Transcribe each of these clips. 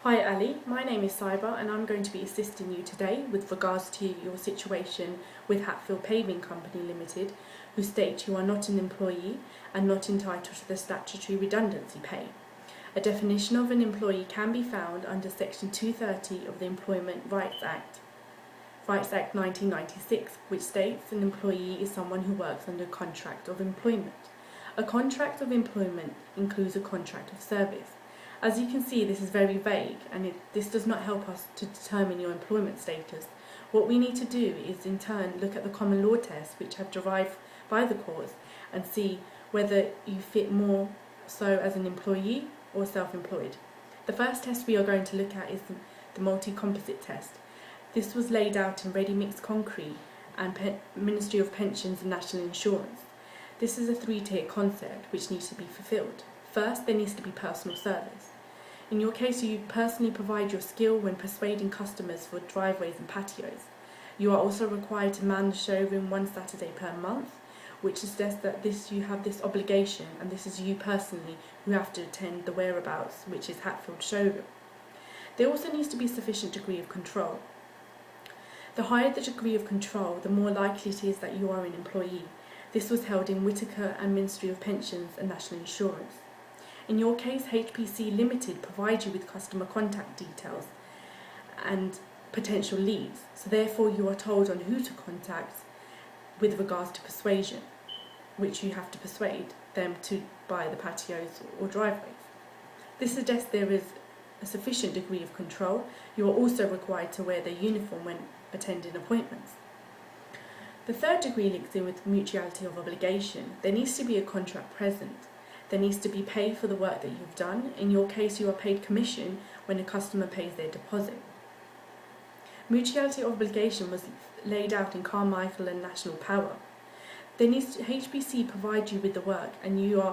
Hi Ali, my name is Saiba and I'm going to be assisting you today with regards to your situation with Hatfield Paving Company Limited, who state you are not an employee and not entitled to the statutory redundancy pay. A definition of an employee can be found under Section 230 of the Employment Rights Act 1996, which states an employee is someone who works under a contract of employment. A contract of employment includes a contract of service. As you can see, this is very vague and this does not help us to determine your employment status. What we need to do is in turn look at the common law tests which have derived by the courts and see whether you fit more so as an employee or self-employed. The first test we are going to look at is the multi-composite test. This was laid out in Ready Mixed Concrete and Ministry of Pensions and National Insurance. This is a three-tier concept which needs to be fulfilled. First, there needs to be personal service. In your case, you personally provide your skill when persuading customers for driveways and patios. You are also required to man the showroom one Saturday per month, which suggests that you have this obligation, and this is you personally who have to attend the whereabouts, which is Hatfield showroom. There also needs to be a sufficient degree of control. The higher the degree of control, the more likely it is that you are an employee. This was held in Whitaker and Ministry of Pensions and National Insurance. In your case, HPC Limited provides you with customer contact details and potential leads, so therefore you are told on who to contact with regards to persuasion, which you have to persuade them to buy the patios or driveways. This suggests there is a sufficient degree of control. You are also required to wear their uniform when attending appointments. The third degree links in with mutuality of obligation. There needs to be a contract present. There needs to be pay for the work that you've done. In your case, you are paid commission when a customer pays their deposit. Mutuality of obligation was laid out in Carmichael and National Power. HPC provide you with the work and you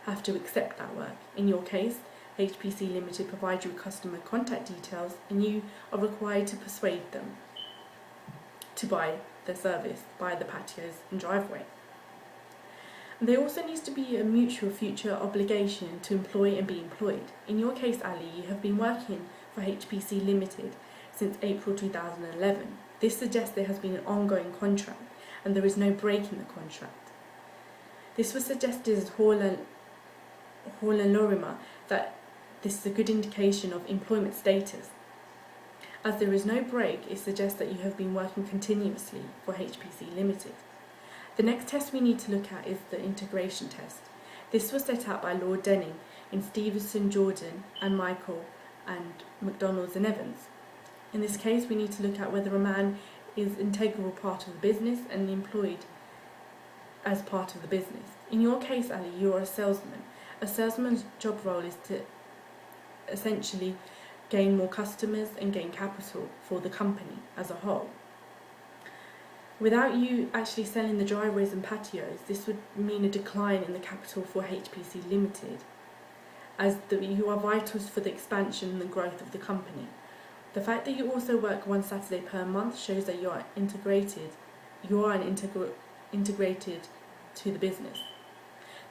have to accept that work. In your case, HPC Limited provides you with customer contact details and you are required to persuade them to buy their service, buy the patios and driveway. There also needs to be a mutual future obligation to employ and be employed. In your case, Ali, you have been working for HPC Limited since April 2011. This suggests there has been an ongoing contract and there is no break in the contract. This was suggested as Hall and Lorimer that this is a good indication of employment status. As there is no break, it suggests that you have been working continuously for HPC Limited. The next test we need to look at is the integration test. This was set out by Lord Denning in Stevenson, Jordan and Michael and McDonald's and Evans. In this case, we need to look at whether a man is an integral part of the business and employed as part of the business. In your case, Ali, you are a salesman. A salesman's job role is to essentially gain more customers and gain capital for the company as a whole. Without you actually selling the driveways and patios, this would mean a decline in the capital for HPC Limited, as you are vital for the expansion and the growth of the company. The fact that you also work one Saturday per month shows that you are integrated to the business.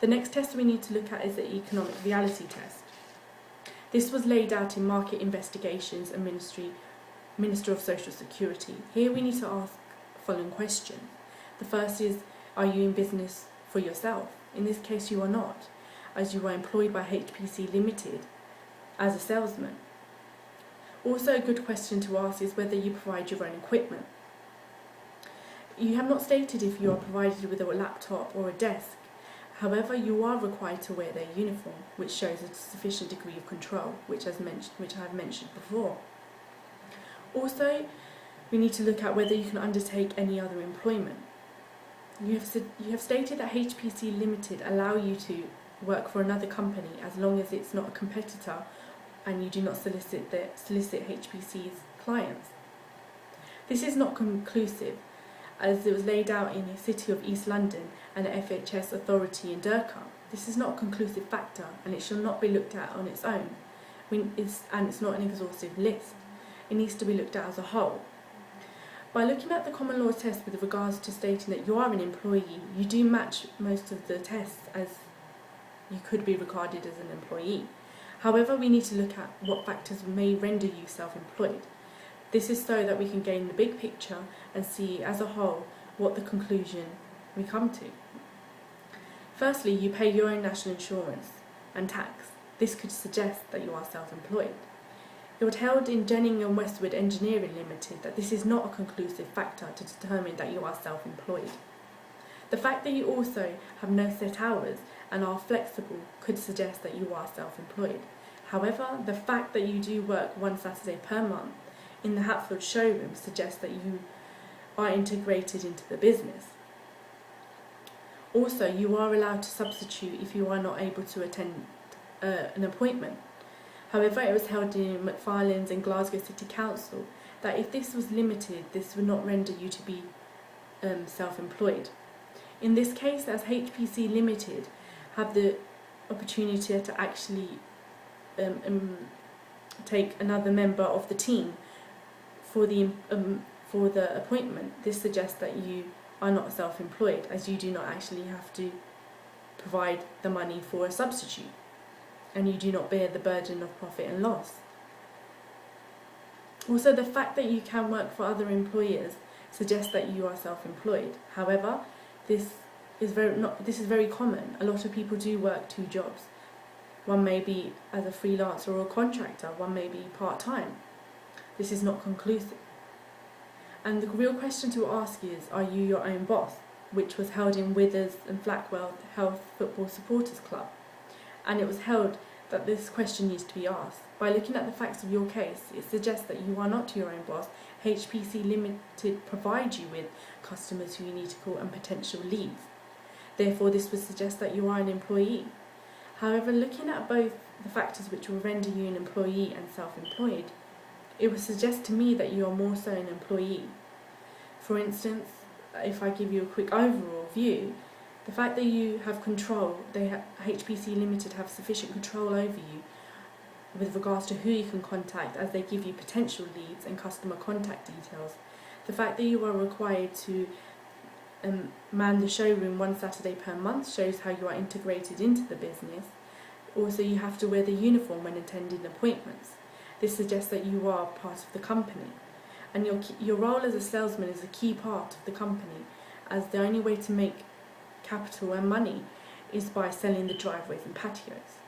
The next test we need to look at is the economic reality test. This was laid out in Market Investigations and Minister of Social Security. Here we need to ask following questions. The first is, are you in business for yourself? In this case, you are not, as you are employed by HPC Limited as a salesman. Also, a good question to ask is whether you provide your own equipment. You have not stated if you are provided with a laptop or a desk. However, you are required to wear their uniform, which shows a sufficient degree of control, which I have mentioned before. Also, we need to look at whether you can undertake any other employment. You have stated that HPC Limited allow you to work for another company as long as it's not a competitor and you do not solicit HPC's clients. This is not conclusive, as it was laid out in the City of East London and the FHS authority in Durham. This is not a conclusive factor and it shall not be looked at on its own, and it's not an exhaustive list. It needs to be looked at as a whole. By looking at the common law test with regards to stating that you are an employee, you do match most of the tests as you could be regarded as an employee. However, we need to look at what factors may render you self-employed. This is so that we can gain the big picture and see as a whole what the conclusion we come to. Firstly, you pay your own national insurance and tax. This could suggest that you are self-employed. It was held in Jennings and Westwood Engineering Limited that this is not a conclusive factor to determine that you are self-employed. The fact that you also have no set hours and are flexible could suggest that you are self-employed. However, the fact that you do work one Saturday per month in the Hatfield showroom suggests that you are integrated into the business. Also, you are allowed to substitute if you are not able to attend an appointment. However, it was held in McFarlane's and Glasgow City Council that if this was limited, this would not render you to be self-employed. In this case, as HPC Limited have the opportunity to actually take another member of the team for the appointment, this suggests that you are not self-employed, as you do not actually have to provide the money for a substitute, and you do not bear the burden of profit and loss. Also, the fact that you can work for other employers suggests that you are self-employed. However, this is very common. A lot of people do work 2 jobs. One may be as a freelancer or a contractor, one may be part-time. This is not conclusive. And the real question to ask is, are you your own boss? Which was held in Withers and Flackwell Health Football Supporters Club. And it was held that this question needs to be asked. By looking at the facts of your case, it suggests that you are not your own boss. HPC Limited provides you with customers who you need to call and potential leads. Therefore, this would suggest that you are an employee. However, looking at both the factors which will render you an employee and self-employed, it would suggest to me that you are more so an employee. For instance, if I give you a quick overall view, the fact that you have control, HPC Limited have sufficient control over you with regards to who you can contact, as they give you potential leads and customer contact details. The fact that you are required to man the showroom one Saturday per month shows how you are integrated into the business. Also, you have to wear the uniform when attending appointments. This suggests that you are part of the company. And your role as a salesman is a key part of the company, as the only way to make capital and money is by selling the driveways and patios.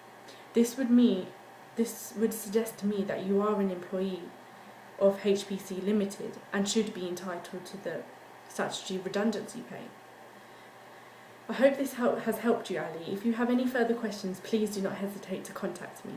This would suggest to me that you are an employee of HPC Limited and should be entitled to the statutory redundancy pay. I hope this has helped you, Ali. If you have any further questions, please do not hesitate to contact me.